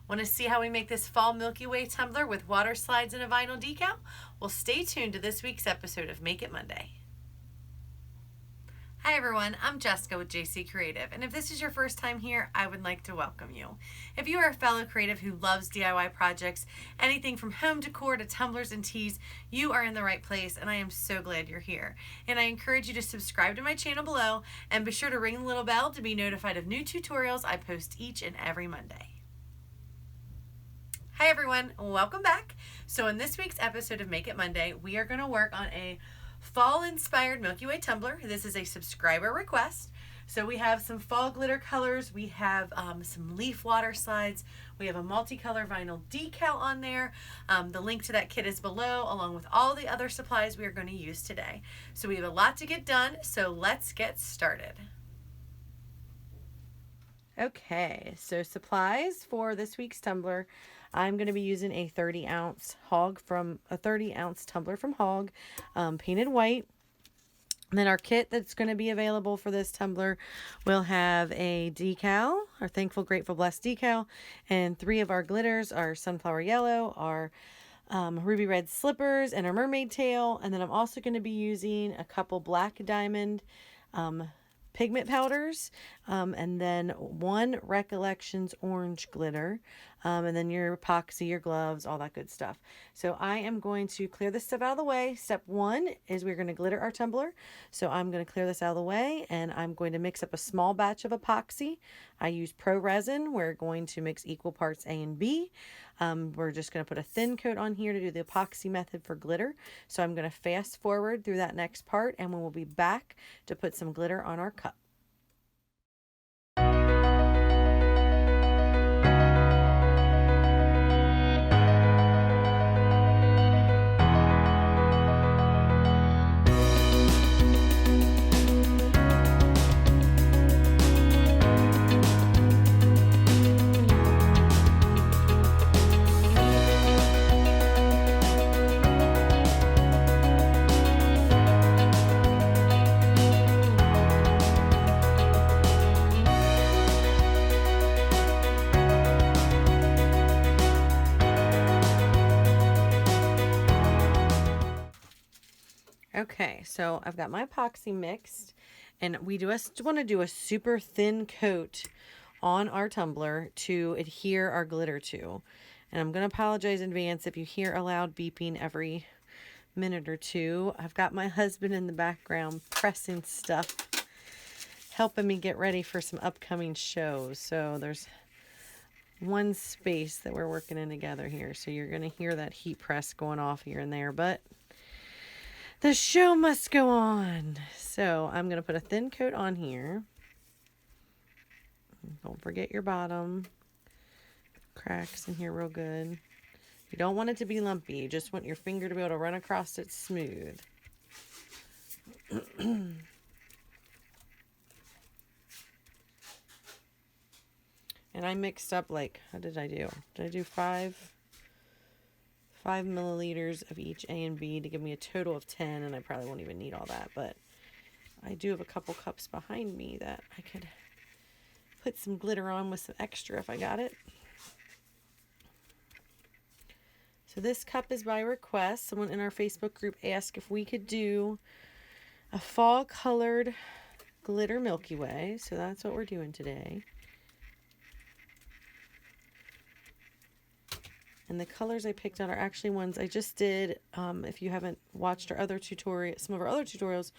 Want to see how we make this fall Milky Way tumbler with water slides and a vinyl decal? Well, stay tuned to this week's episode of Make It Monday. Hi everyone, I'm Jessica with JC Creative, and if this is your first time here, I would like to welcome you. If you are a fellow creative who loves DIY projects, anything from home decor to tumblers and teas, you are in the right place, and I am so glad you're here. And I encourage you to subscribe to my channel below, and be sure to ring the little bell to be notified of new tutorials I post each and every Monday. Hi everyone, welcome back. So in this week's episode of Make It Monday, we are going to work on a fall-inspired Milky Way tumbler. This is a subscriber request. So we have some fall glitter colors, we have some leaf water slides, we have a multicolor vinyl decal on there. The link to that kit is below, along with all the other supplies we are going to use today. So we have a lot to get done, so let's get started. Okay, so supplies for this week's tumbler. I'm going to be using a 30-ounce tumbler from Hog, painted white. And then our kit that's going to be available for this tumbler will have a decal, our Thankful, Grateful, Blessed decal, and 3 of our glitters, our sunflower yellow, our ruby red slippers, and our mermaid tail. And then I'm also going to be using a couple black diamond pigment powders, and then 1 Recollections orange glitter, and then your epoxy, your gloves, all that good stuff. So I am going to clear this stuff out of the way. Step 1 is we're going to glitter our tumbler. So I'm going to clear this out of the way, and I'm going to mix up a small batch of epoxy. I use Pro Resin. We're going to mix equal parts A and B. We're just going to put a thin coat on here to do the epoxy method for glitter. So I'm going to fast forward through that next part, and we will be back to put some glitter on our cup. Okay, so I've got my epoxy mixed, and we just want to do a super thin coat on our tumbler to adhere our glitter to. And I'm going to apologize in advance if you hear a loud beeping every minute or two. I've got my husband in the background pressing stuff, helping me get ready for some upcoming shows. So there's one space that we're working in together here, so you're going to hear that heat press going off here and there, but the show must go on. So I'm going to put a thin coat on here. Don't forget your bottom. Cracks in here real good. You don't want it to be lumpy. You just want your finger to be able to run across it smooth. And I mixed up, like, how did I do? Did I do 5 milliliters of each A and B to give me a total of 10, and I probably won't even need all that, but I do have a couple cups behind me that I could put some glitter on with some extra if I got it. So this cup is by request. Someone in our Facebook group asked if we could do a fall colored glitter Milky Way, so that's what we're doing today. And the colors I picked out are actually ones I just did. If you haven't watched our other some of our other tutorials,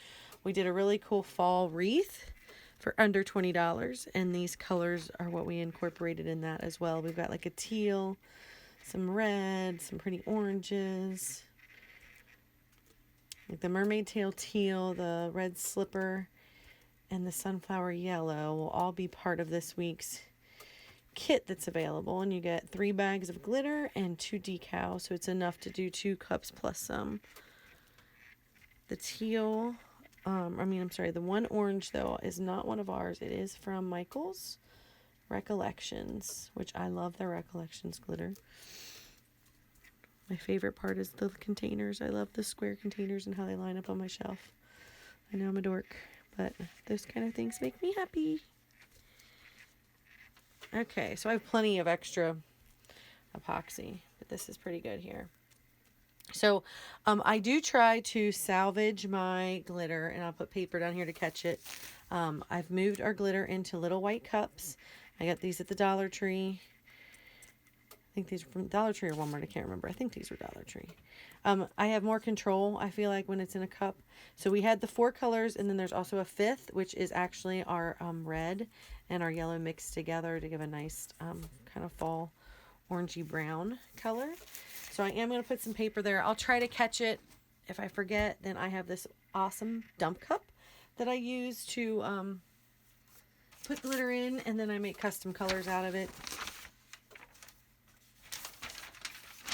we did a really cool fall wreath for under $20. And these colors are what we incorporated in that as well. We've got like a teal, some red, some pretty oranges, like the mermaid tail teal, the red slipper, and the sunflower yellow will all be part of this week's kit that's available, and you get 3 bags of glitter and 2 decals, so it's enough to do 2 cups plus some. The teal, the one orange though is not one of ours. It is from Michael's Recollections, which I love the Recollections glitter. My favorite part is the containers. I love the square containers and how they line up on my shelf. I know I'm a dork, but those kind of things make me happy. Okay, so I have plenty of extra epoxy, but this is pretty good here. So I do try to salvage my glitter, and I'll put paper down here to catch it. I've moved our glitter into little white cups. I got these at the Dollar Tree. I think these are from Dollar Tree or Walmart. I can't remember. I think these were Dollar Tree. I have more control, I feel like, when it's in a cup. So we had the 4 colors, and then there's also a 5th, which is actually our red and our yellow mixed together to give a nice kind of fall orangey brown color. So I am going to put some paper there. I'll try to catch it. If I forget, then I have this awesome dump cup that I use to put glitter in, and then I make custom colors out of it.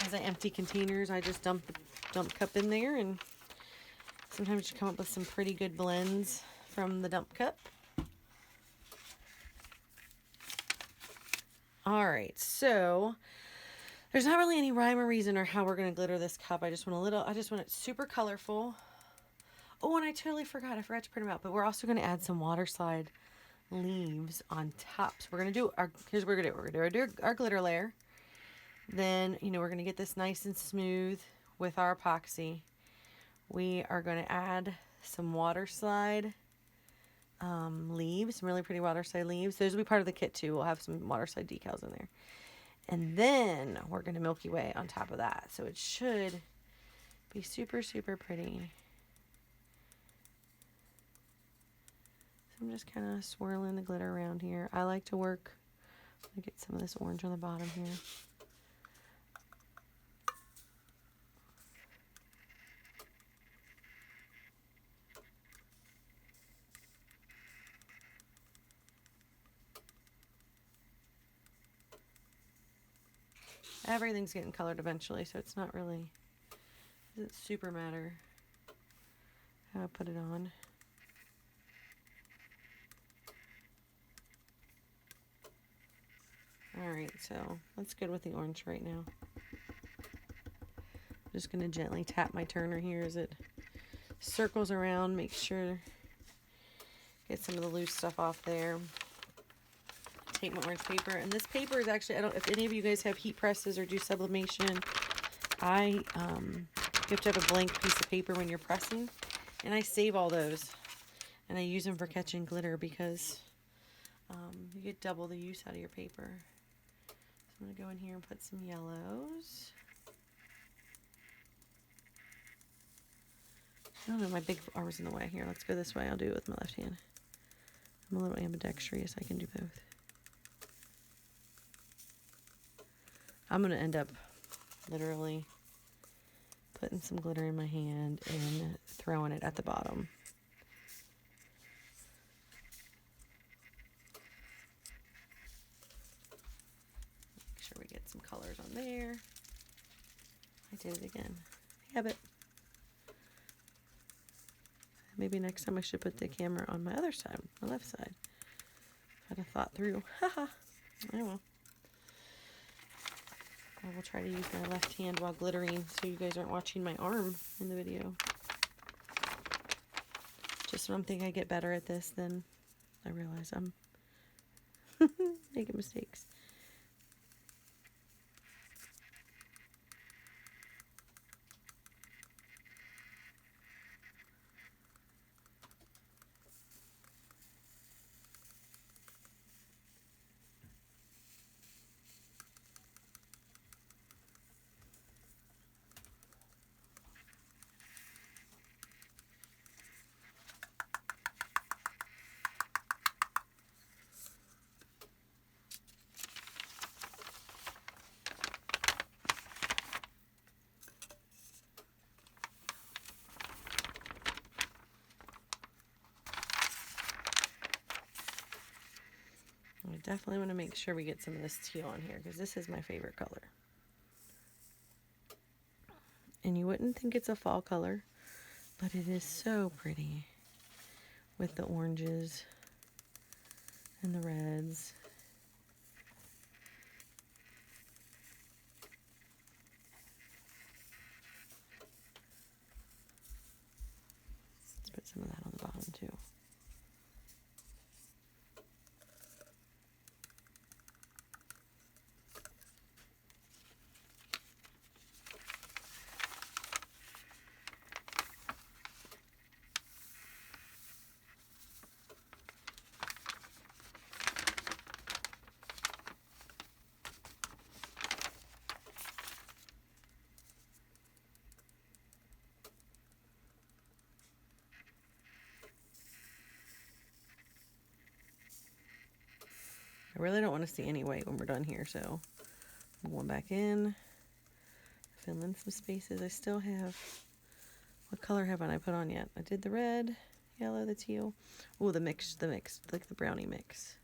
As I empty containers, I just dump the dump cup in there, and sometimes you come up with some pretty good blends from the dump cup. All right, so there's not really any rhyme or reason or how we're going to glitter this cup. I just want it super colorful. Oh, and I totally forgot. I forgot to print them out, but we're also going to add some Waterslide leaves on top. So we're going to do here's what we're going to do. We're going to do our glitter layer. Then, we're going to get this nice and smooth with our epoxy. We are going to add some Waterslide leaves, some really pretty Waterslide leaves. Those will be part of the kit too. We'll have some Waterslide decals in there. And then we're going to Milky Way on top of that. So it should be super, super pretty. So I'm just kind of swirling the glitter around here. I like to work, I get some of this orange on the bottom here. Everything's getting colored eventually, so it's not really, doesn't super matter how I put it on. Alright, so that's good with the orange right now. I'm just going to gently tap my turner here as it circles around, make sure, get some of the loose stuff off there. Take my orange paper, and this paper is actually, I don't know if any of you guys have heat presses or do sublimation. You have to have a blank piece of paper when you're pressing, and I save all those, and I use them for catching glitter because you get double the use out of your paper. So I'm going to go in here and put some yellows. Oh no, my big arm's in the way. Here, let's go this way. I'll do it with my left hand. I'm a little ambidextrous. I can do both. I'm going to end up literally putting some glitter in my hand and throwing it at the bottom. Make sure we get some colors on there. I did it again. Habit. Maybe next time I should put the camera on my other side, my left side. Had a thought through. Haha. Oh well. I will try to use my left hand while glittering so you guys aren't watching my arm in the video. Just when I'm thinking I get better at this, then I realize I'm making mistakes. I definitely want to make sure we get some of this teal on here because this is my favorite color. And you wouldn't think it's a fall color, but it is so pretty with the oranges and the reds. Let's put some of that on the bottom too. I really don't want to see any white when we're done here, so I'm going back in, fill in some spaces. I still have, what color haven't I put on yet? I did the red, yellow, the teal. Oh, the mix, like the brownie mix.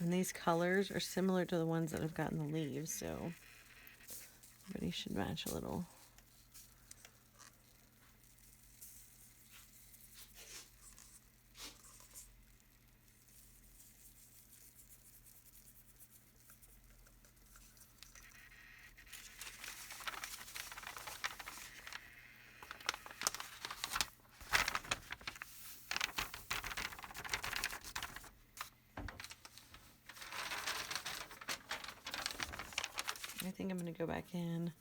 And these colors are similar to the ones that have gotten the leaves, so everybody should match a little. I think I'm going to go back in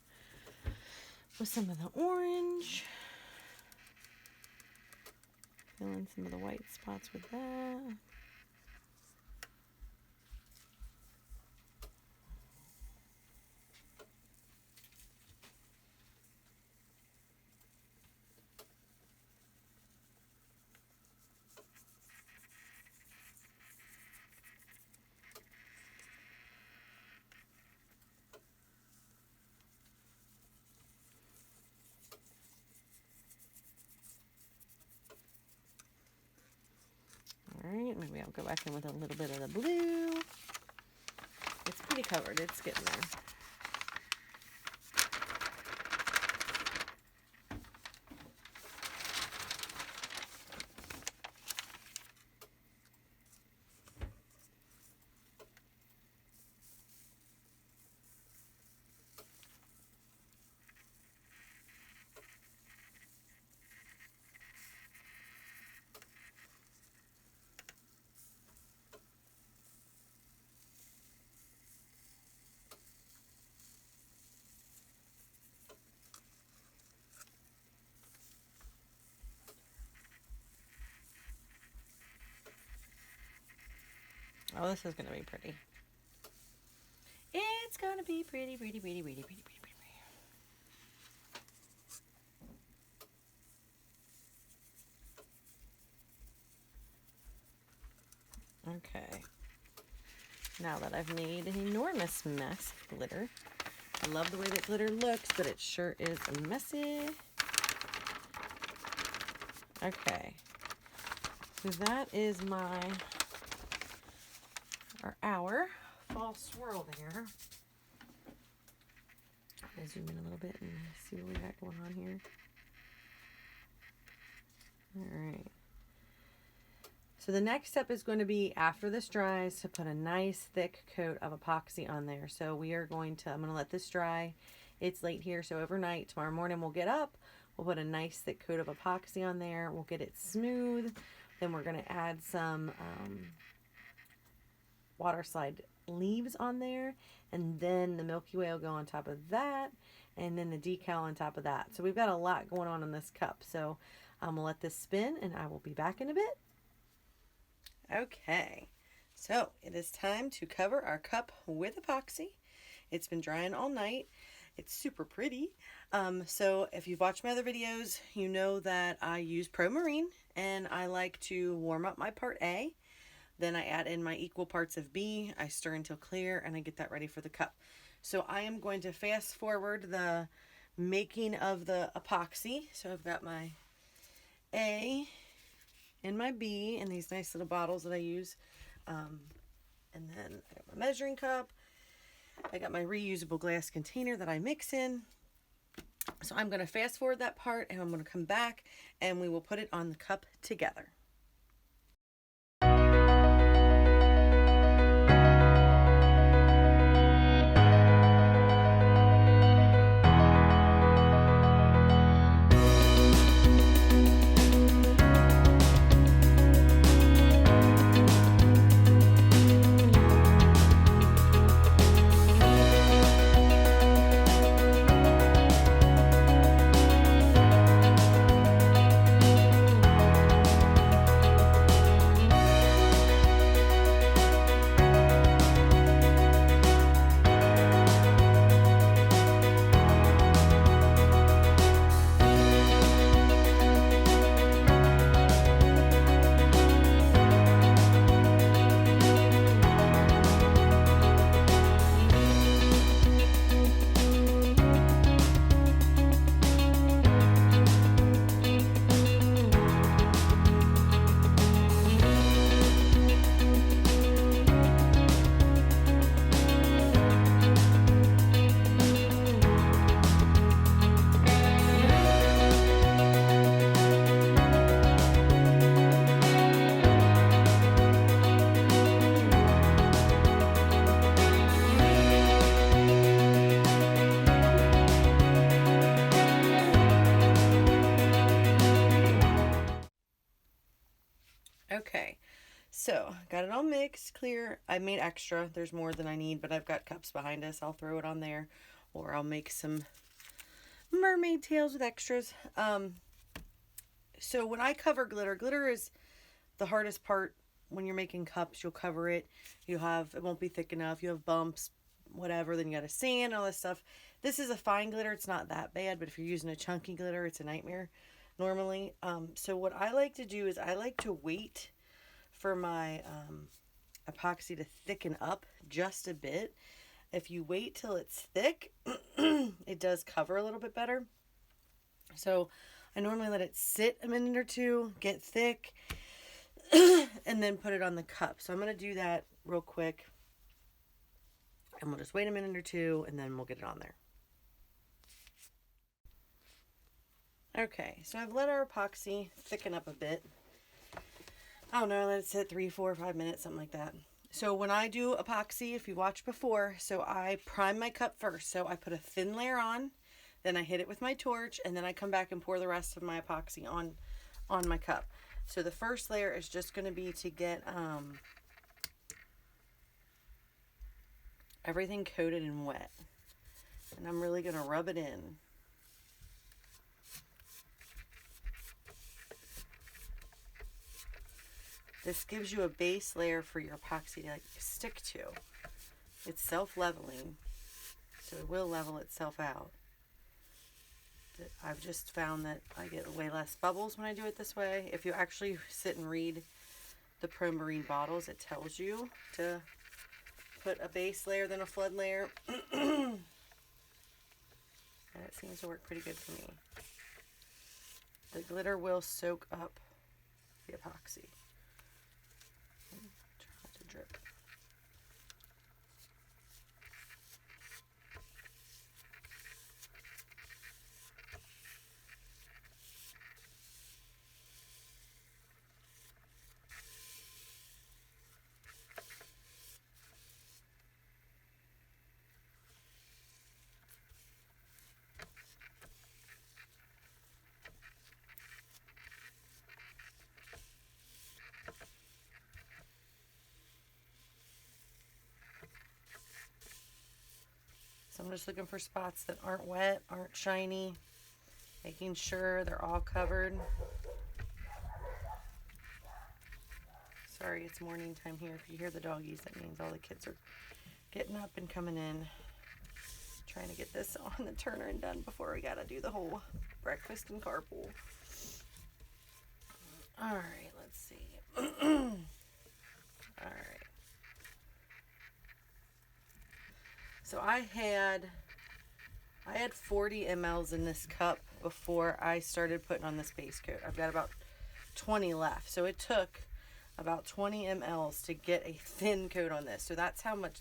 with some of the orange. Fill in some of the white spots with that. Alright, maybe I'll go back in with a little bit of the blue. It's pretty covered, it's getting there. Oh, this is going to be pretty. It's going to be pretty, pretty, pretty, pretty, pretty, pretty, pretty. Okay. Now that I've made an enormous mess of glitter. I love the way that glitter looks, but it sure is messy. Okay. So that is our fall swirl there. I'm going to zoom in a little bit and see what we got going on here. Alright. So the next step is going to be, after this dries, to put a nice thick coat of epoxy on there. So we are going to, I'm going to let this dry. It's late here, so overnight, tomorrow morning we'll get up. We'll put a nice thick coat of epoxy on there. We'll get it smooth. Then we're going to add some Waterslide leaves on there, and then the Milky Way will go on top of that, and then the decal on top of that. So we've got a lot going on in this cup. So I'm gonna let this spin and I will be back in a bit. Okay, so it is time to cover our cup with epoxy. It's been drying all night. It's super pretty. So if you've watched my other videos, you know that I use Pro Marine, and I like to warm up my part A. Then I add in my equal parts of B, I stir until clear, and I get that ready for the cup. So I am going to fast forward the making of the epoxy. So I've got my A and my B in these nice little bottles that I use. And then I got my measuring cup. I got my reusable glass container that I mix in. So I'm going to fast forward that part, and I'm going to come back and we will put it on the cup together. So, got it all mixed, clear. I made extra. There's more than I need, but I've got cups behind us. I'll throw it on there, or I'll make some mermaid tails with extras. So when I cover glitter, glitter is the hardest part when you're making cups. You'll cover it. It won't be thick enough. You have bumps, whatever. Then you got to sand, all this stuff. This is a fine glitter. It's not that bad, but if you're using a chunky glitter, it's a nightmare normally. So what I like to do is I like to wait for my epoxy to thicken up just a bit. If you wait till it's thick, it does cover a little bit better. So I normally let it sit a minute or two, get thick, and then put it on the cup. So I'm going to do that real quick. And we'll just wait a minute or two, and then we'll get it on there. Okay, so I've let our epoxy thicken up a bit. I don't know, let it sit 3, 4, 5 minutes, something like that. So when I do epoxy, if you watched before, so I prime my cup first. So I put a thin layer on, then I hit it with my torch, and then I come back and pour the rest of my epoxy on my cup. So the first layer is just going to be to get everything coated and wet. And I'm really going to rub it in. This gives you a base layer for your epoxy to stick to. It's self-leveling, so it will level itself out. I've just found that I get way less bubbles when I do it this way. If you actually sit and read the Pro Marine bottles, it tells you to put a base layer then a flood layer. And it seems to work pretty good for me. The glitter will soak up the epoxy. Try not to drip. So I'm just looking for spots that aren't wet, aren't shiny, making sure they're all covered. Sorry, it's morning time here. If you hear the doggies, that means all the kids are getting up and coming in. Trying to get this on the turner and done before we gotta do the whole breakfast and carpool. All right, let's see. All right. So I had 40 mLs in this cup before I started putting on this base coat. I've got about 20 left. So it took about 20 mLs to get a thin coat on this. So that's how much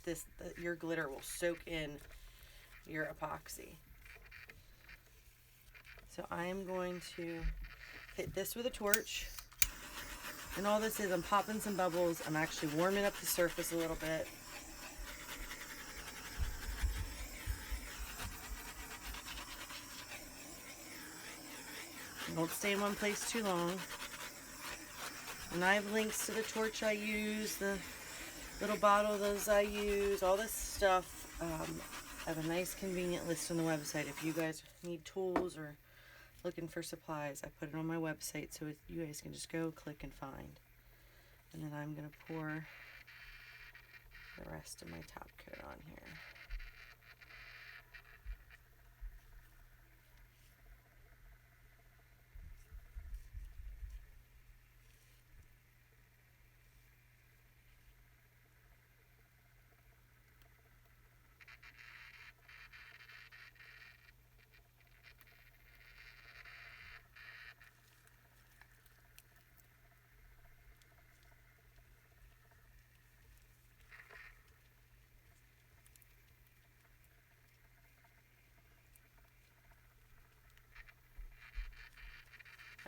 your glitter will soak in your epoxy. So I am going to hit this with a torch. And all this is, I'm popping some bubbles. I'm actually warming up the surface a little bit. Don't stay in one place too long. And I have links to the torch I use, the little bottle those I use, all this stuff. I have a nice convenient list on the website. If you guys need tools or looking for supplies, I put it on my website so you guys can just go click and find. And then I'm going to pour the rest of my top coat on here.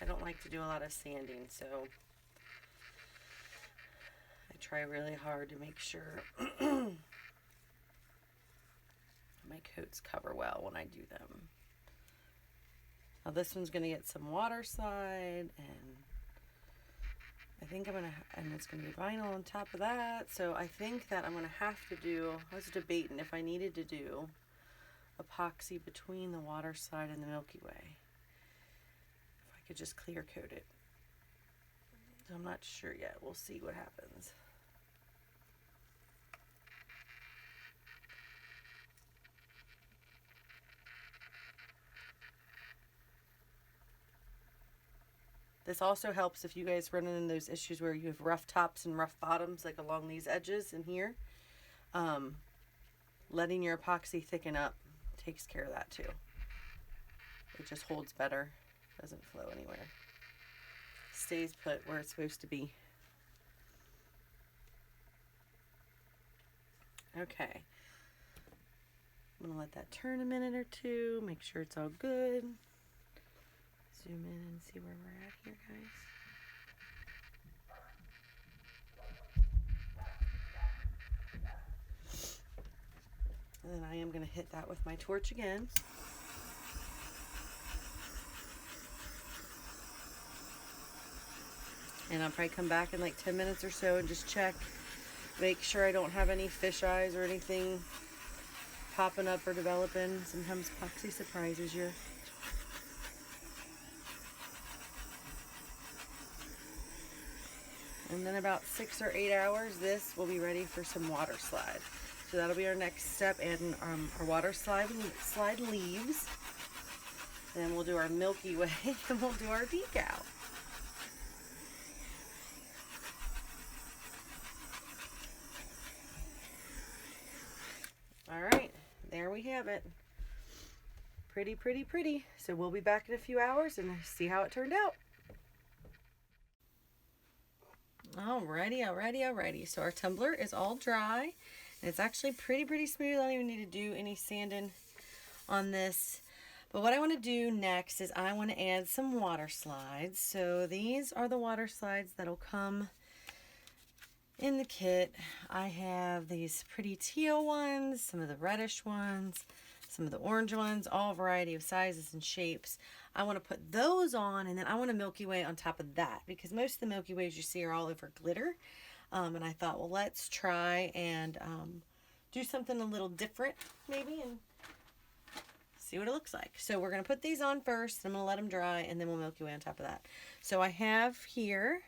I don't like to do a lot of sanding, so I try really hard to make sure my coats cover well when I do them. Now this one's going to get some Waterslide, and I think I'm gonna, and it's gonna be vinyl on top of that. So I think that I'm gonna have to do, I was debating if I needed to do epoxy between the Waterslide and the Milky Way. If I could just clear coat it. So I'm not sure yet. We'll see what happens. This also helps if you guys run into those issues where you have rough tops and rough bottoms, like along these edges in here. Letting your epoxy thicken up takes care of that too. It just holds better, doesn't flow anywhere. Stays put where it's supposed to be. Okay. I'm gonna let that turn a minute or two, make sure it's all good. Zoom in and see where we're at here, guys. And then I am going to hit that with my torch again. And I'll probably come back in like 10 minutes or so and just check, make sure I don't have any fish eyes or anything popping up or developing. Sometimes epoxy surprises you. And then about 6 or 8 hours, this will be ready for some Waterslide. So that'll be our next step, adding our Waterslide leaves. Then we'll do our Milky Way, and we'll do our decal. All right, there we have it. Pretty, pretty, pretty. So we'll be back in a few hours and see how it turned out. Alrighty. So our tumbler is all dry. And it's actually pretty smooth. I don't even need to do any sanding on this. But what I want to do next is I want to add some water slides. So these are the water slides that'll come in the kit. I have these pretty teal ones, some of the reddish ones, some of the orange ones, all a variety of sizes and shapes. I want to put those on, and then I want a Milky Way on top of that, because most of the Milky Ways you see are all over glitter. And I thought, well, let's try and do something a little different maybe and see what it looks like. So we're going to put these on first. I'm going to let them dry, and then we'll Milky Way on top of that. So I have here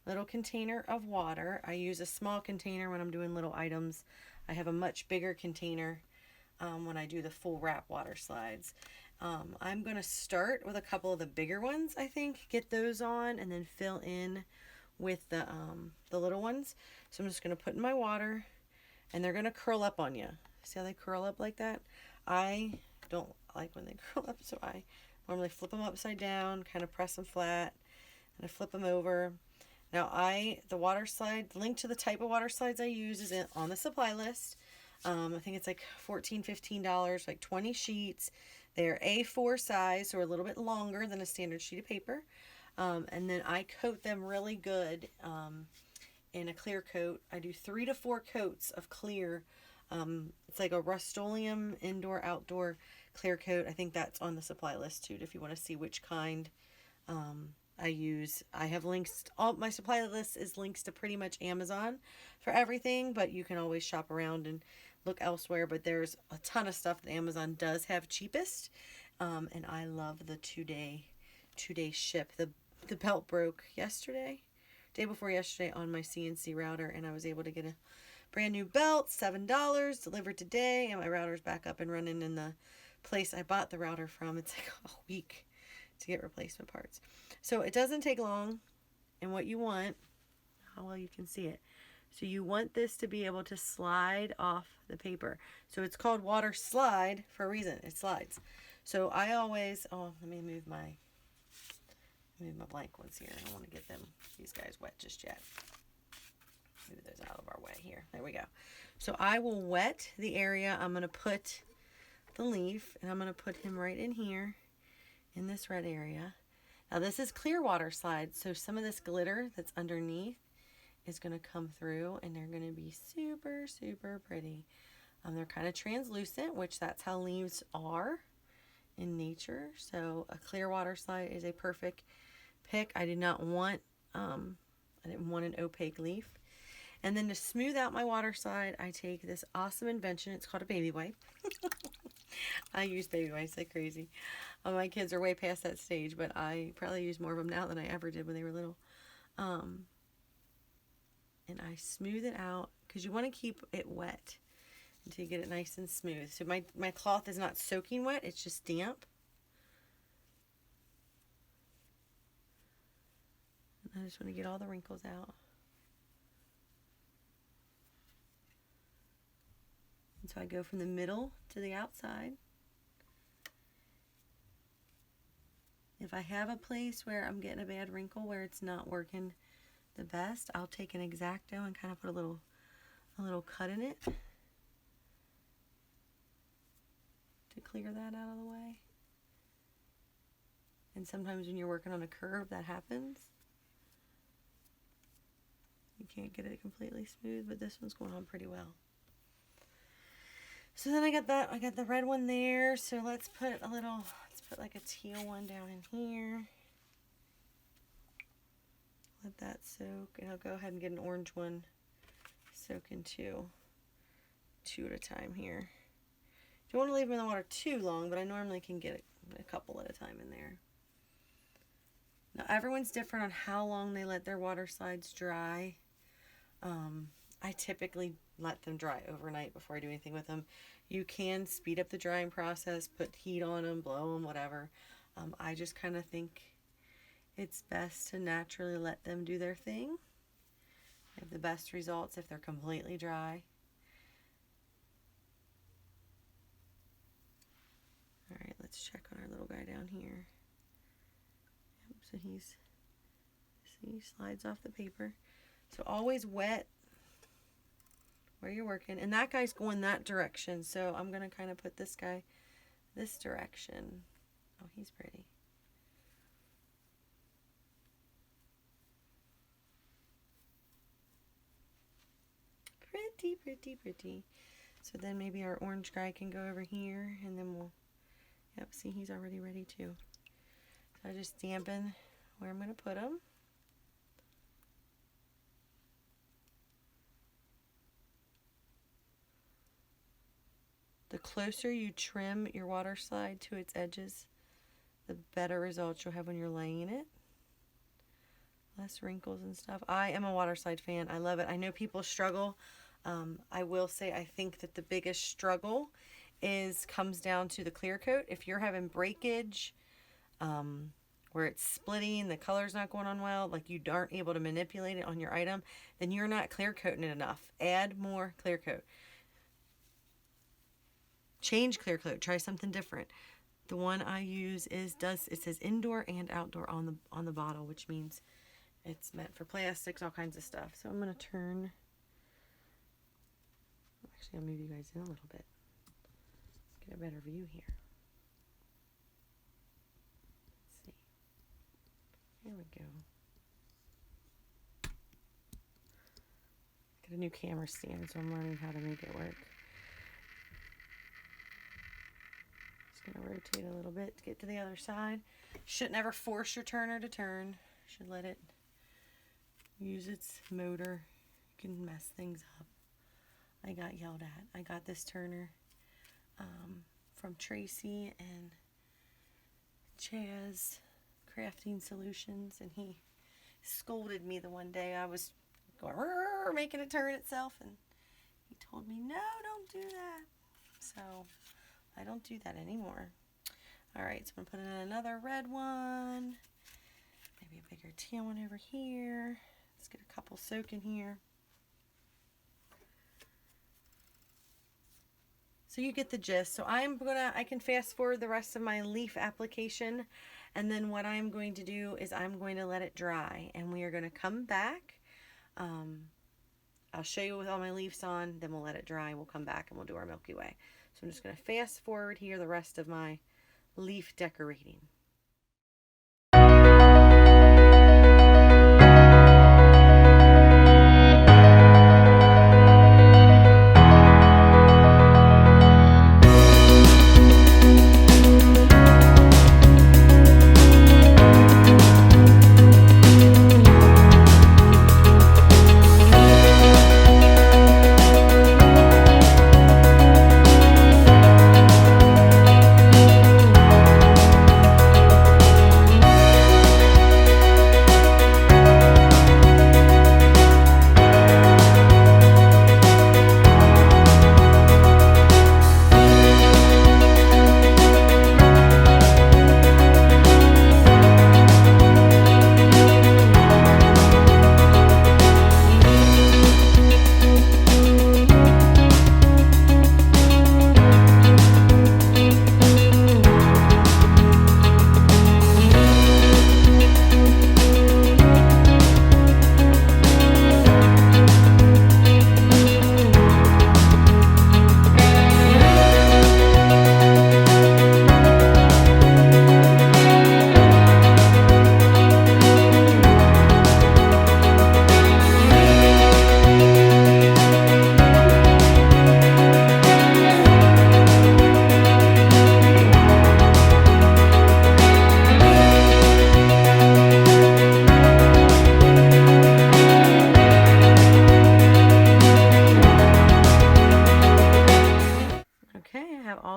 a little container of water. I use a small container when I'm doing little items. I have a much bigger container when I do the full wrap water slides. I'm going to start with a couple of the bigger ones, I think, get those on, and then fill in with the little ones. So I'm just going to put in my water, and they're going to curl up on you. See how they curl up like that? I don't like when they curl up, so I normally flip them upside down, kind of press them flat, and I flip them over. Now the water slide, link to the type of water slides I use is on the supply list. I think it's like $14, $15, like 20 sheets. They're A4 size, so a little bit longer than a standard sheet of paper. And then I coat them really good in a clear coat. I do 3 to 4 coats of clear. It's like a Rust-Oleum indoor-outdoor clear coat. I think that's on the supply list too, if you want to see which kind I use. I have links. All my supply list is links to pretty much Amazon for everything, but you can always shop around and look elsewhere. But there's a ton of stuff that Amazon does have cheapest, and I love the two-day ship. The belt broke day before yesterday on my CNC router, and I was able to get a brand new belt, $7, delivered today, and my router's back up and running in the place I bought the router from. It's like a week to get replacement parts. So it doesn't take long, and what you want, how well you can see it. So you want this to be able to slide off the paper. So it's called Waterslide for a reason. It slides. So I always, let me move my blank ones here. I don't want to get these guys wet just yet. Move those out of our way here. There we go. So I will wet the area. I'm going to put the leaf, and I'm going to put him right in here in this red area. Now this is clear water slide, so some of this glitter that's underneath is going to come through, and they're going to be super, super pretty. They're kind of translucent, which that's how leaves are in nature. So a clear water slide is a perfect pick. I did not want a I didn't want an opaque leaf. And then to smooth out my water slide, I take this awesome invention. It's called a baby wipe. I use baby wipes like crazy. My kids are way past that stage, but I probably use more of them now than I ever did when they were little. And I smooth it out because you want to keep it wet until you get it nice and smooth. So my cloth is not soaking wet, it's just damp. And I just want to get all the wrinkles out. And so I go from the middle to the outside. If I have a place where I'm getting a bad wrinkle where it's not working the best, I'll take an X-Acto and kind of put a little cut in it to clear that out of the way. And sometimes when you're working on a curve, that happens. You can't get it completely smooth, but this one's going on pretty well. So then I got the red one there. So let's put like a teal one down in here. Let that soak, and I'll go ahead and get an orange one soak in two at a time here. Don't want to leave them in the water too long, but I normally can get a couple at a time in there. Now everyone's different on how long they let their water slides dry. I typically let them dry overnight before I do anything with them. You can speed up the drying process, put heat on them, blow them, whatever. I just kind of think it's best to naturally let them do their thing. They have the best results if they're completely dry. All right, let's check on our little guy down here. Yep, so he slides off the paper. So always wet where you're working. And that guy's going that direction. So I'm going to kind of put this guy this direction. Oh, he's pretty. Pretty, pretty, pretty. So then maybe our orange guy can go over here, and then we'll, yep, see, he's already ready too. So I just dampen where I'm going to put him. The closer you trim your water slide to its edges, the better results you'll have when you're laying it. Less wrinkles and stuff. I am a water slide fan. I love it. I know people struggle. I will say I think that the biggest struggle comes down to the clear coat. If you're having breakage, where it's splitting, the color's not going on well, like you aren't able to manipulate it on your item, then you're not clear coating it enough. Add more clear coat. Change clear coat. Try something different. The one I use it says indoor and outdoor on the bottle, which means it's meant for plastics, all kinds of stuff. So I'm going to turn. Actually, I'll move you guys in a little bit. Get a better view here. Let's see. Here we go. Got a new camera stand, so I'm learning how to make it work. Just going to rotate a little bit to get to the other side. Shouldn't ever force your turner to turn. Should let it use its motor. You can mess things up. I got yelled at. I got this turner from Tracy and Chaz Crafting Solutions, and he scolded me the one day I was going making it turn itself, and he told me, no, don't do that. So I don't do that anymore. All right, so I'm going to put in another red one, maybe a bigger teal one over here. Let's get a couple soaking here. So you get the gist. So I can fast forward the rest of my leaf application, and then what I'm going to do is I'm going to let it dry, and we are going to come back. I'll show you with all my leaves on, then we'll let it dry, and we'll come back and we'll do our Milky Way. So I'm just going to fast forward here the rest of my leaf decorating.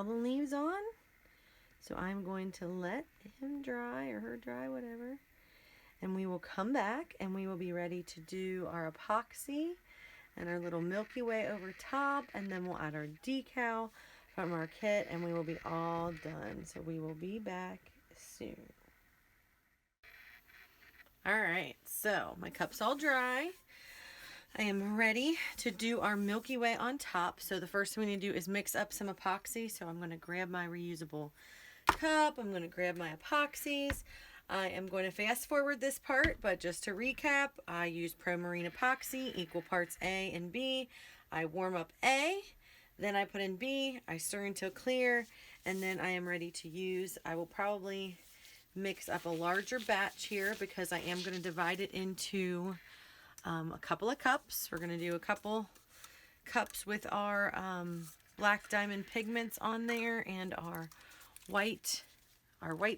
the leaves on. So I'm going to let him dry, or her dry, whatever. And we will come back and we will be ready to do our epoxy and our little Milky Way over top. And then we'll add our decal from our kit and we will be all done. So we will be back soon. All right, so my cup's all dry. I am ready to do our Milky Way on top. So the first thing we need to do is mix up some epoxy. So I'm going to grab my reusable cup. I'm going to grab my epoxies. I am going to fast forward this part, but just to recap, I use Pro Marine epoxy, equal parts A and B. I warm up A, then I put in B, I stir until clear, and then I am ready to use. I will probably mix up a larger batch here because I am going to divide it into a couple of cups. We're going to do a couple cups with our black diamond pigments on there and our white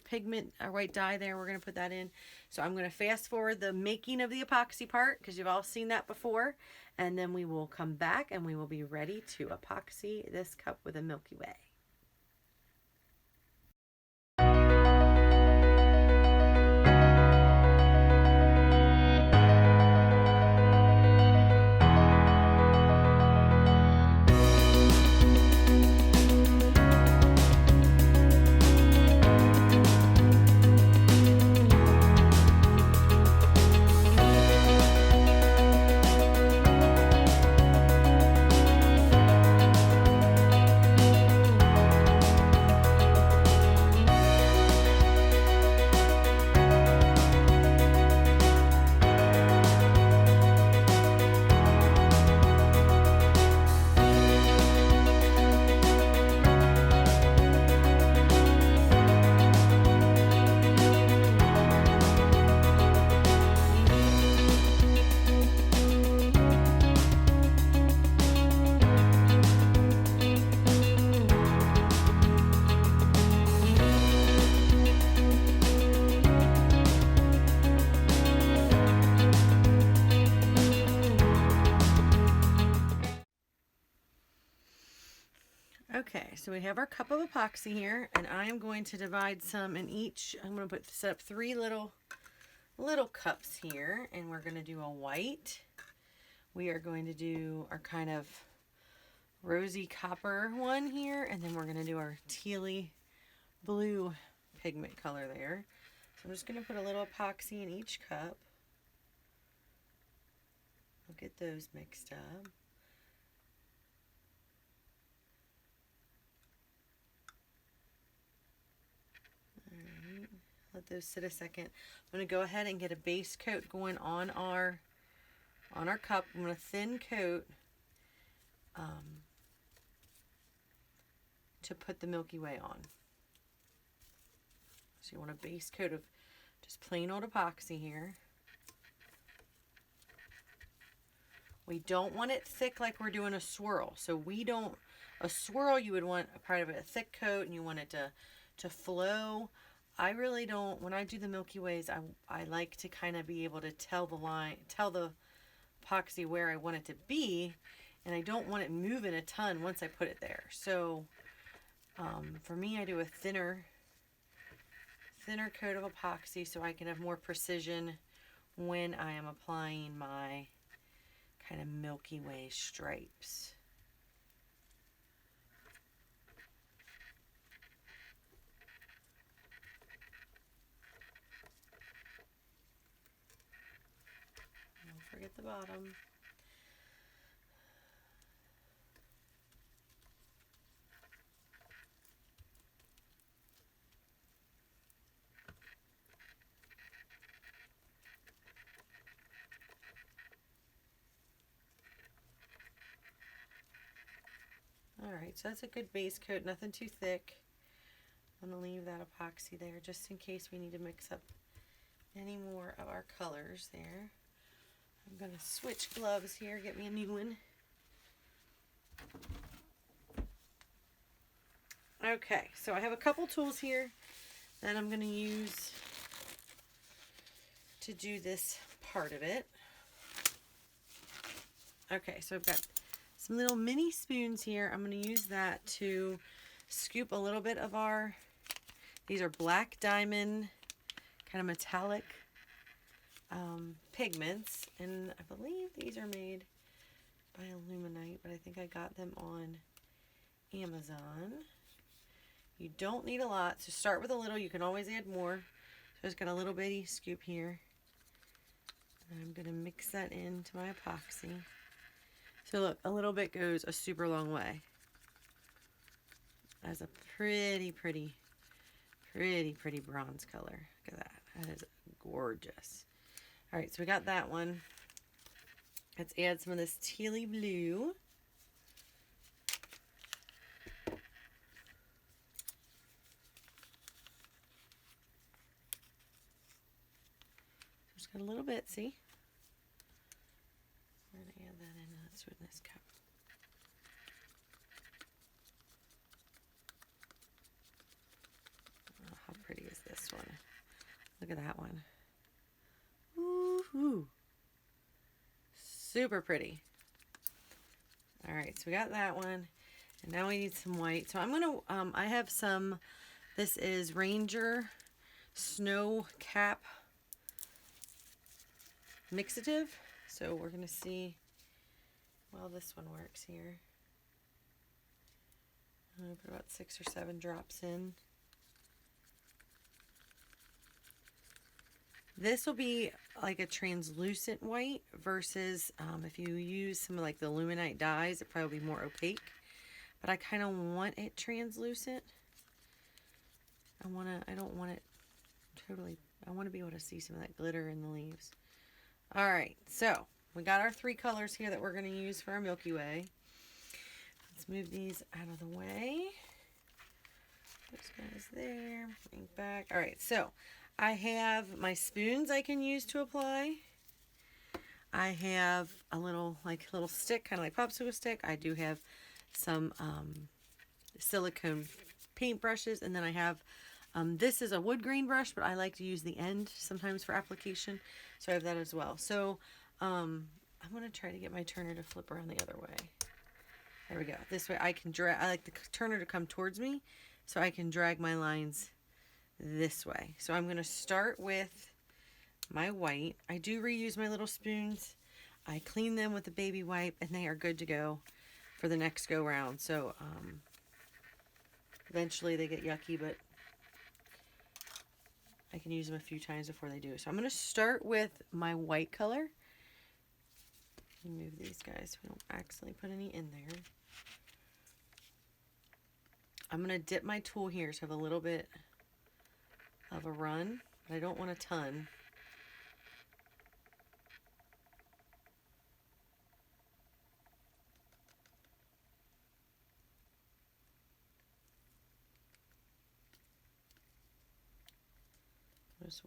pigment, our white dye there. We're going to put that in. So I'm going to fast forward the making of the epoxy part because you've all seen that before. And then we will come back and we will be ready to epoxy this cup with a Milky Way. Okay, so we have our cup of epoxy here, and I am going to divide some in each. I'm going to set up 3 little cups here, and we're going to do a white. We are going to do our kind of rosy copper one here, and then we're going to do our tealy blue pigment color there. So I'm just going to put a little epoxy in each cup. We'll get those mixed up. Let those sit a second. I'm going to go ahead and get a base coat going on our cup. I'm going to thin coat to put the Milky Way on. So you want a base coat of just plain old epoxy here. We don't want it thick like we're doing a swirl. So a swirl you would want a part of it a thick coat and you want it to flow. I really don't, when I do the Milky Ways, I like to kind of be able to tell the epoxy where I want it to be, and I don't want it moving a ton once I put it there. So for me, I do a thinner coat of epoxy so I can have more precision when I am applying my kind of Milky Way stripes. Forget the bottom. Alright, so that's a good base coat, nothing too thick. I'm going to leave that epoxy there just in case we need to mix up any more of our colors there. I'm going to switch gloves here, get me a new one. Okay, so I have a couple tools here that I'm going to use to do this part of it. Okay, so I've got some little mini spoons here. I'm going to use that to scoop a little bit of our, these are black diamond, kind of metallic pigments, and I believe these are made by Illuminite, but I think I got them on Amazon. You don't need a lot, so start with a little. You can always add more. So just got a little bitty scoop here. And I'm going to mix that into my epoxy. So look, a little bit goes a super long way. That's a pretty bronze color. Look at that. That is gorgeous. All right, so we got that one. Let's add some of this tealy blue. Just got a little bit, see? We're going to add that in. Let's do it in this cup. Oh, how pretty is this one? Look at that one. Woohoo! Super pretty. All right, so we got that one, and now we need some white. So I'm gonna, I have some, this is Ranger Snow Cap Mixative. So we're gonna see, well, this one works here. I'm gonna put about 6 or 7 drops in. This will be like a translucent white versus if you use some of like the Illuminite dyes, it probably be more opaque. But I kind of want it translucent. I don't want it totally, I want to be able to see some of that glitter in the leaves. All right, so we got our 3 colors here that we're going to use for our Milky Way. Let's move these out of the way. Those guys there, bring back. All right, so I have my spoons I can use to apply. I have a little stick, kind of like popsicle stick. I do have some silicone paint brushes, and then I have this is a wood grain brush, but I like to use the end sometimes for application, so I have that as well. So I'm going to try to get my turner to flip around the other way. There we go. This way I can drag. I like the turner to come towards me, so I can drag my lines this way. So I'm going to start with my white. I do reuse my little spoons. I clean them with a baby wipe, and they are good to go for the next go round. So eventually they get yucky, but I can use them a few times before they do. So I'm going to start with my white color. Move these guys so we don't accidentally put any in there. I'm going to dip my tool here so I have a little bit of a run, but I don't want a ton. Just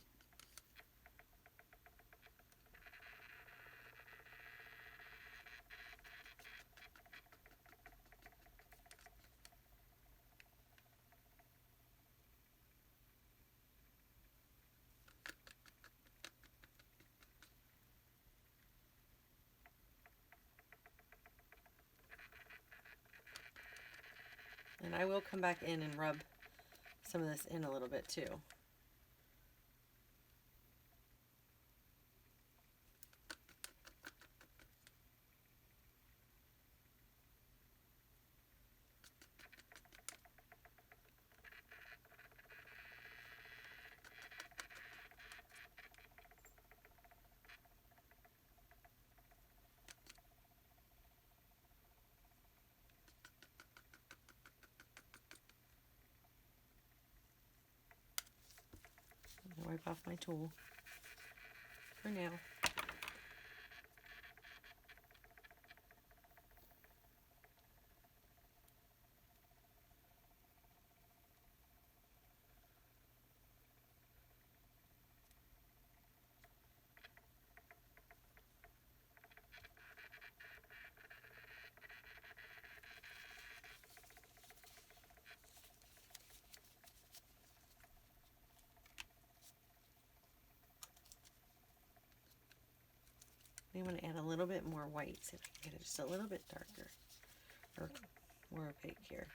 and I will come back in and rub some of this in a little bit too. I'm gonna wipe off my tool for now. I'm going to add a little bit more white, see if I can get it just a little bit darker or more opaque here.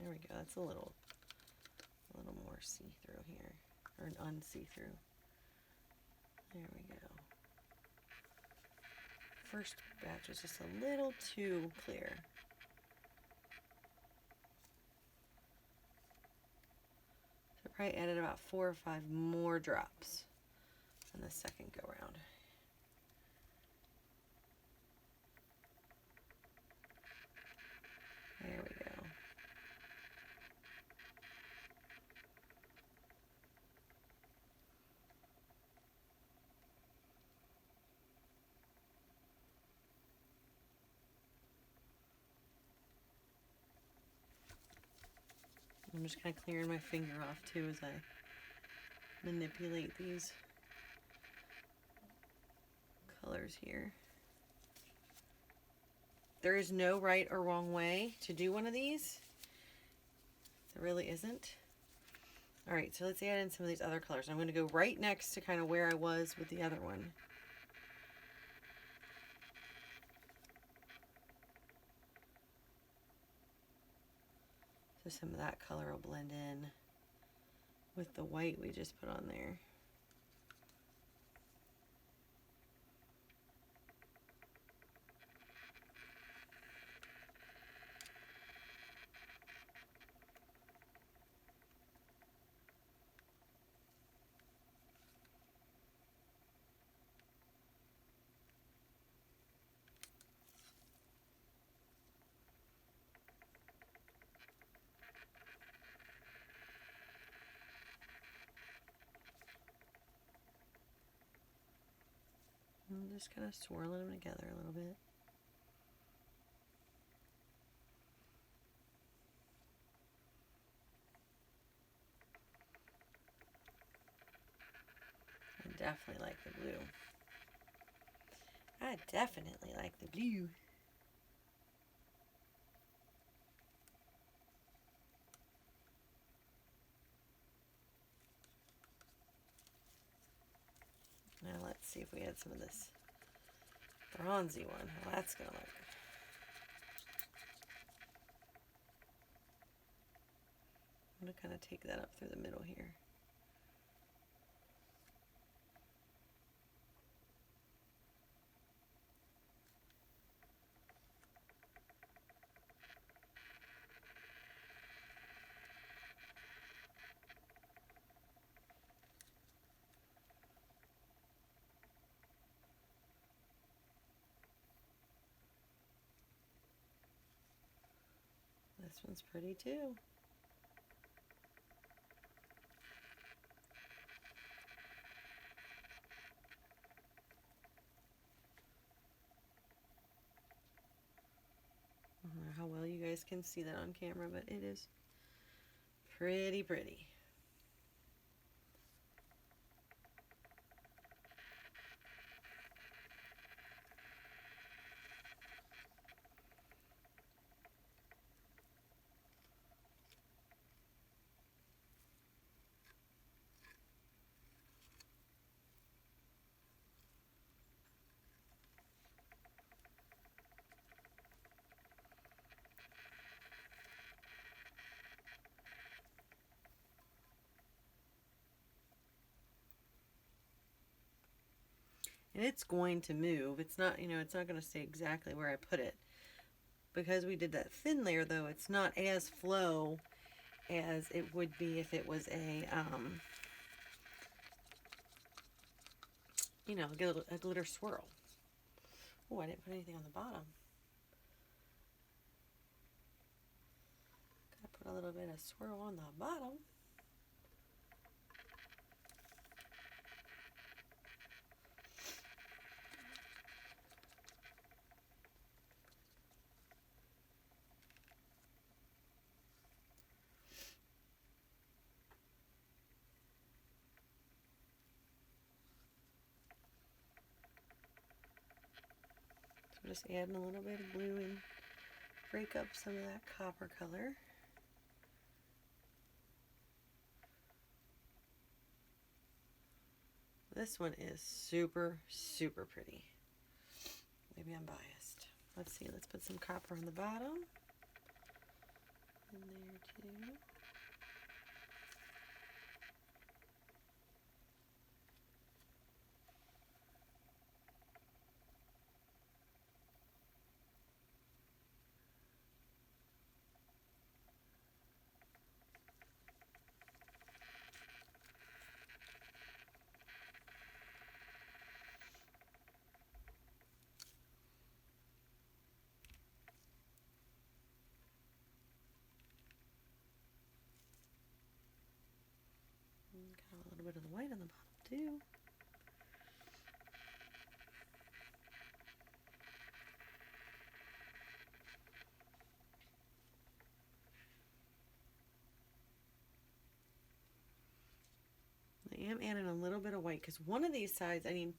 There we go. That's a little more see-through here, or an un-see-through. There we go. First batch was just a little too clear. So I probably added about 4 or 5 more drops in the second go round. There we go. I'm just kind of clearing my finger off too as I manipulate these colors here. There is no right or wrong way to do one of these. There really isn't. All right, so let's add in some of these other colors. I'm going to go right next to kind of where I was with the other one. So some of that color will blend in with the white we just put on there. I'm just kind of swirling them together a little bit. I definitely like the blue. I definitely like the blue. Now let's see if we add some of this bronzy one. Well, that's going to look. I'm going to kind of take that up through the middle here. This one's pretty too. I don't know how well you guys can see that on camera, but it is pretty pretty. And it's going to move. It's not, it's not going to stay exactly where I put it. Because we did that thin layer, though, it's not as flow as it would be if it was a glitter swirl. Oh, I didn't put anything on the bottom. Gotta put a little bit of swirl on the bottom. Just adding a little bit of blue and break up some of that copper color. This one is super, super pretty. Maybe I'm biased. Let's see, let's put some copper on the bottom. in there too. Got a little bit of the white on the bottom too. I am adding a little bit of white because one of these sides I need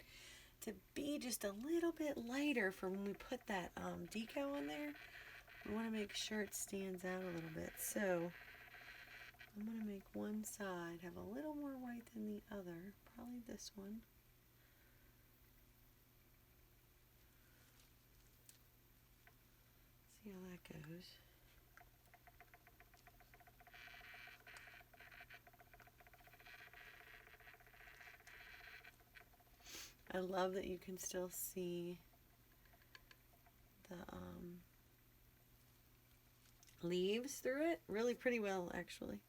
to be just a little bit lighter for when we put that decal on there. We want to make sure it stands out a little bit. So I'm going to make one side have a little more white than the other, probably this one. See how that goes. I love that you can still see the leaves through it. Really pretty well, actually.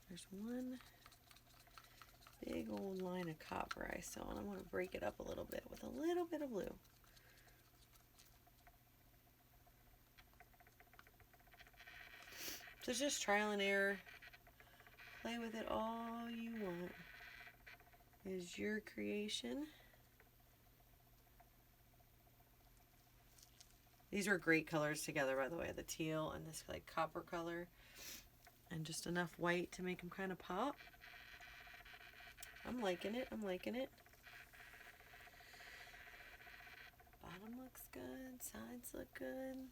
There's one big old line of copper I saw, and I want to break it up a little bit with a little bit of blue. So it's just trial and error. Play with it all you want. It is your creation. These are great colors together, by the way, the teal and this like copper color. And just enough white to make them kind of pop. I'm liking it. I'm liking it. Bottom looks good. Sides look good.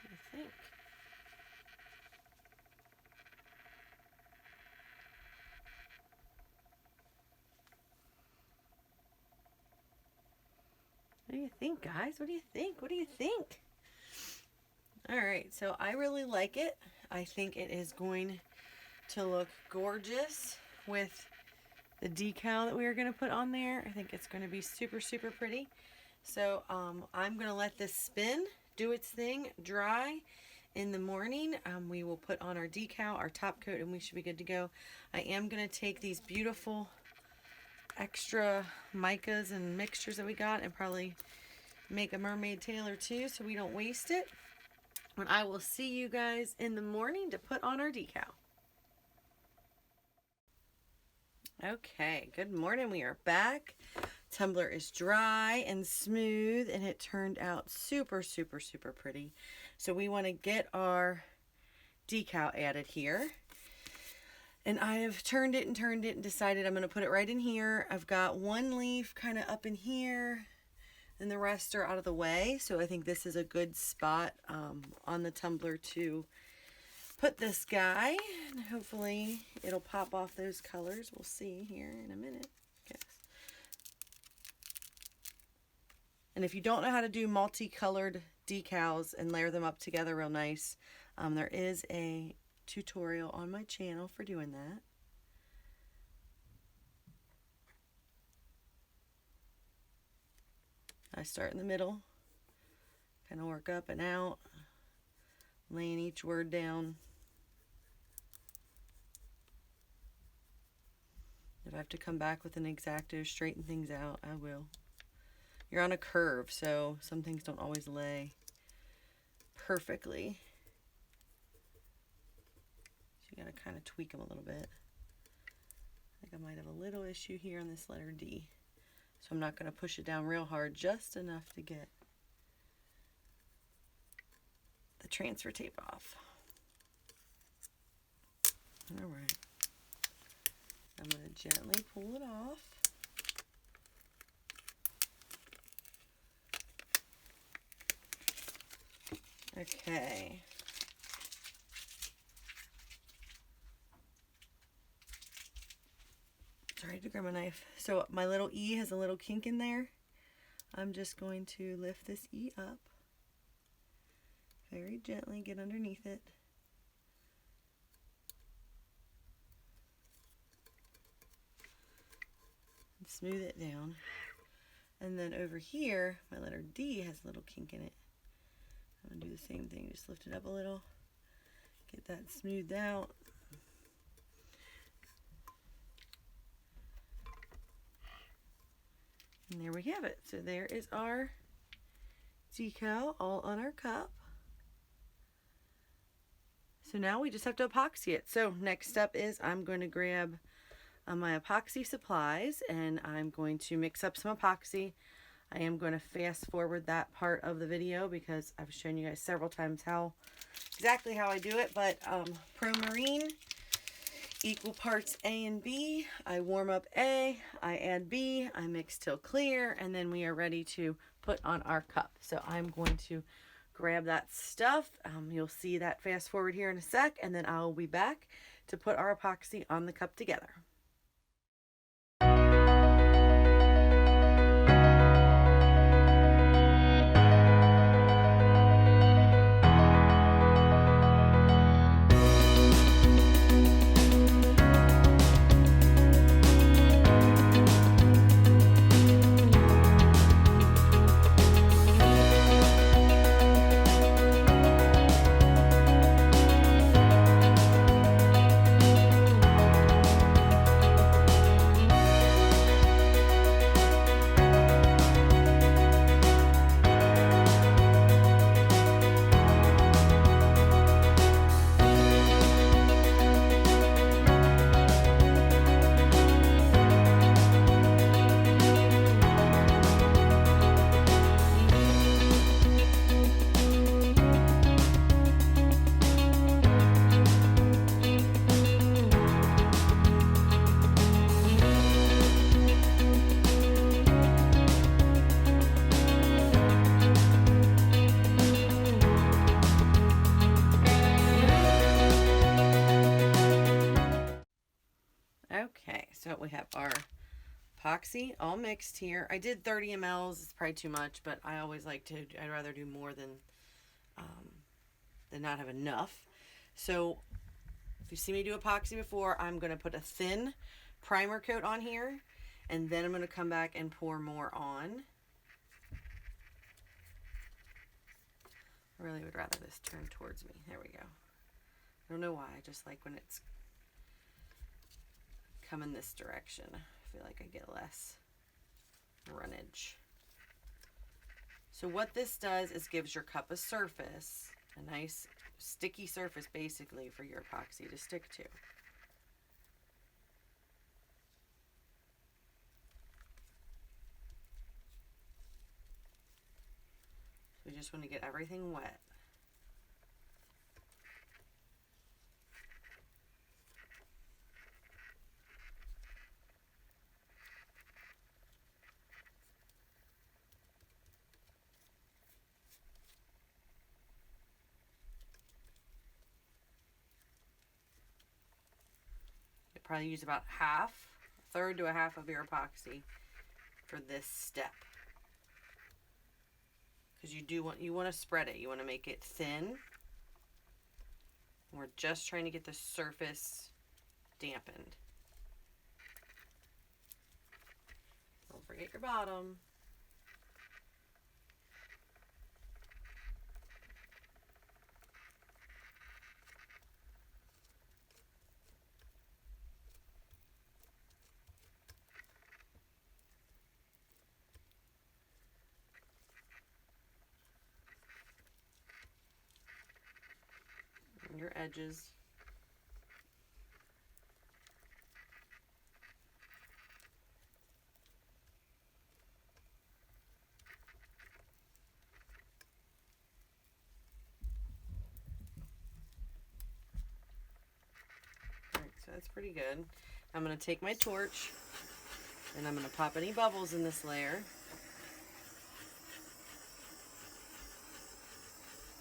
I think. What do you think, guys? What do you think? What do you think? All right, so I really like it. I think it is going to look gorgeous with the decal that we are going to put on there. I think it's going to be super, super pretty. So I'm going to let this spin, do its thing, dry. In the morning, we will put on our decal, our top coat, and we should be good to go. I am going to take these beautiful extra micas and mixtures that we got and probably make a mermaid tail or two so we don't waste it. And I will see you guys in the morning to put on our decal. Okay, good morning. We are back. Tumbler is dry and smooth, and it turned out super, super, super pretty. So we want to get our decal added here. And I have turned it and decided I'm going to put it right in here. I've got one leaf kind of up in here, and the rest are out of the way. So I think this is a good spot on the tumbler to put this guy. And hopefully it'll pop off those colors. We'll see here in a minute. Yes. And if you don't know how to do multicolored decals and layer them up together real nice, there is a tutorial on my channel for doing that. I start in the middle, kind of work up and out, laying each word down. If I have to come back with an X-Acto, straighten things out, I will. You're on a curve, so some things don't always lay perfectly. So you gotta kind of tweak them a little bit. I think I might have a little issue here on this letter D. So I'm not going to push it down real hard, just enough to get the transfer tape off. All right. I'm going to gently pull it off. Okay. Sorry to grab my knife. So my little E has a little kink in there. I'm just going to lift this E up. Very gently get underneath it. And smooth it down. And then over here, my letter D has a little kink in it. I'm going to do the same thing, just lift it up a little. Get that smoothed out. And there we have it. So there is our decal all on our cup. So now we just have to epoxy it. So next step is I'm going to grab my epoxy supplies and I'm going to mix up some epoxy. I am going to fast forward that part of the video because I've shown you guys several times exactly how I do it, but Pro Marine, equal parts A and B. I warm up A, I add B, I mix till clear, and then we are ready to put on our cup. So I'm going to grab that stuff. You'll see that fast forward here in a sec, and then I'll be back to put our epoxy on the cup together. Okay, so we have our epoxy all mixed here. I did 30 mLs. It's probably too much, but I always like to, I'd rather do more than not have enough. So if you see me do epoxy before, I'm going to put a thin primer coat on here, and then I'm going to come back and pour more on. I really would rather this turn towards me. There we go. I don't know why. I just like when it's coming this direction. I feel like I get less runnage. So what this does is gives your cup a surface, a nice sticky surface basically for your epoxy to stick to. We just want to get everything wet. You probably use about a third to a half of your epoxy for this step. Because you want to spread it. You want to make it thin. We're just trying to get the surface dampened. Don't forget your bottom. Your edges. That's pretty good. I'm going to take my torch and I'm going to pop any bubbles in this layer.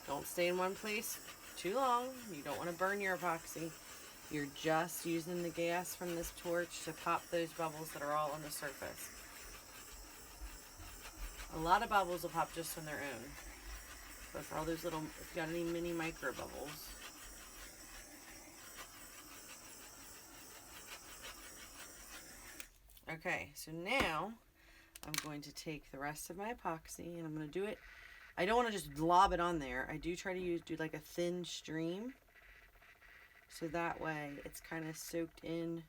Don't stay in one place too long. You don't want to burn your epoxy. You're just using the gas from this torch to pop those bubbles that are all on the surface. A lot of bubbles will pop just on their own. But for all those little, if you got any mini micro bubbles. Okay, so now I'm going to take the rest of my epoxy and I'm going to do it. I don't want to just lob it on there. I do try to do like a thin stream. So that way it's kind of soaked in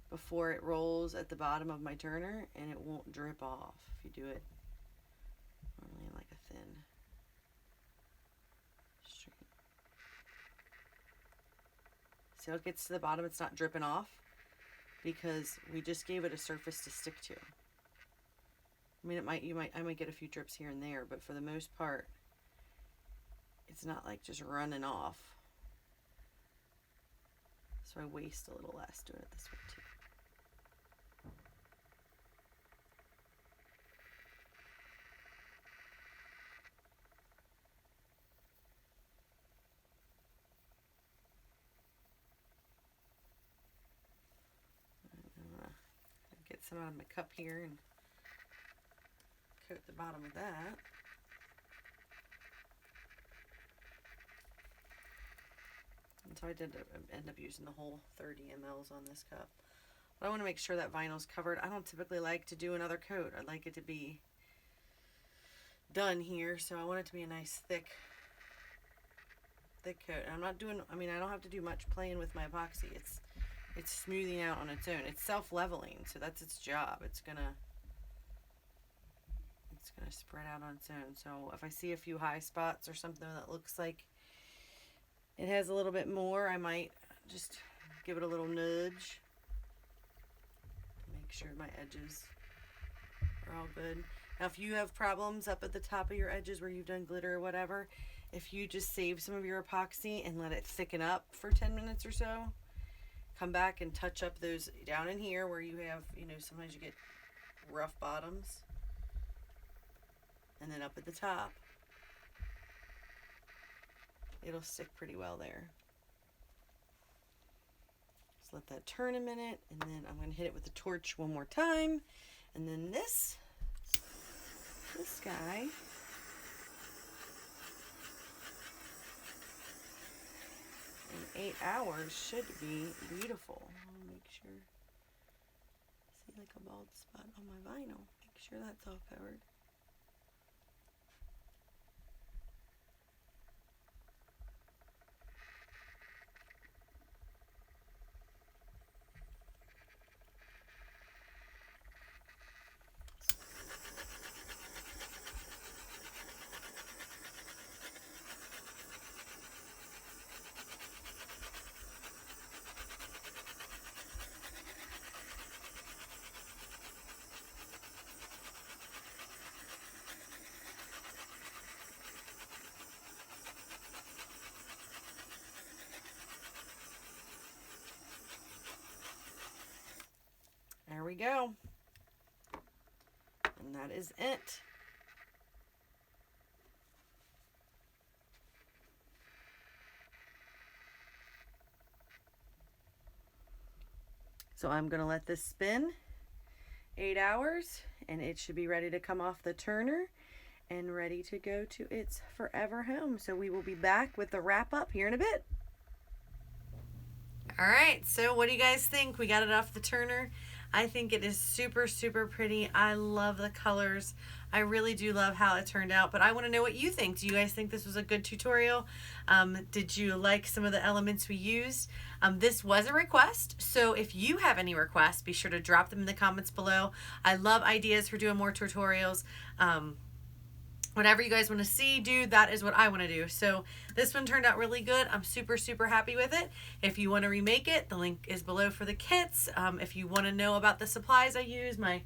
before it rolls at the bottom of my turner and it won't drip off if you do it normally like a thin stream. See how it gets to the bottom, it's not dripping off because we just gave it a surface to stick to. I mean, I might get a few drips here and there, but for the most part, it's not like just running off. So I waste a little less doing it this way too. I'm gonna get some out of my cup here and coat the bottom of that. And so I did end up using the whole 30 mLs on this cup. But I want to make sure that vinyl's covered. I don't typically like to do another coat. I'd like it to be done here, so I want it to be a nice thick coat. And I'm not doing, I mean, I don't have to do much playing with my epoxy. It's smoothing out on its own. It's self-leveling, so that's its job. It's gonna spread out on its own. So if I see a few high spots or something that looks like it has a little bit more, I might just give it a little nudge. Make sure my edges are all good. Now if you have problems up at the top of your edges where you've done glitter or whatever, if you just save some of your epoxy and let it thicken up for 10 minutes or so, come back and touch up those down in here where you have, you know, sometimes you get rough bottoms. And then up at the top, it'll stick pretty well there. Just let that turn a minute, and then I'm going to hit it with the torch one more time. And then this guy, in 8 hours should be beautiful. I'll make sure. See like a bald spot on my vinyl. Make sure that's all covered. There we go. And that is it. So I'm going to let this spin 8 hours and it should be ready to come off the turner and ready to go to its forever home. So we will be back with the wrap up here in a bit. All right, so what do you guys think? We got it off the turner. I think it is super, super pretty. I love the colors. I really do love how it turned out, but I want to know what you think. Do you guys think this was a good tutorial? Did you like some of the elements we used? This was a request, so if you have any requests, be sure to drop them in the comments below. I love ideas for doing more tutorials. Whatever you guys want to see, do, that is what I want to do. So this one turned out really good. I'm super, super happy with it. If you want to remake it, the link is below for the kits. If you want to know about the supplies I use, my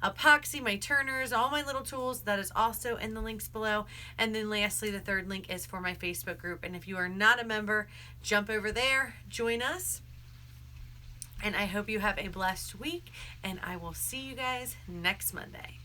epoxy, my turners, all my little tools, that is also in the links below. And then lastly, the third link is for my Facebook group. And if you are not a member, jump over there, join us. And I hope you have a blessed week, and I will see you guys next Monday.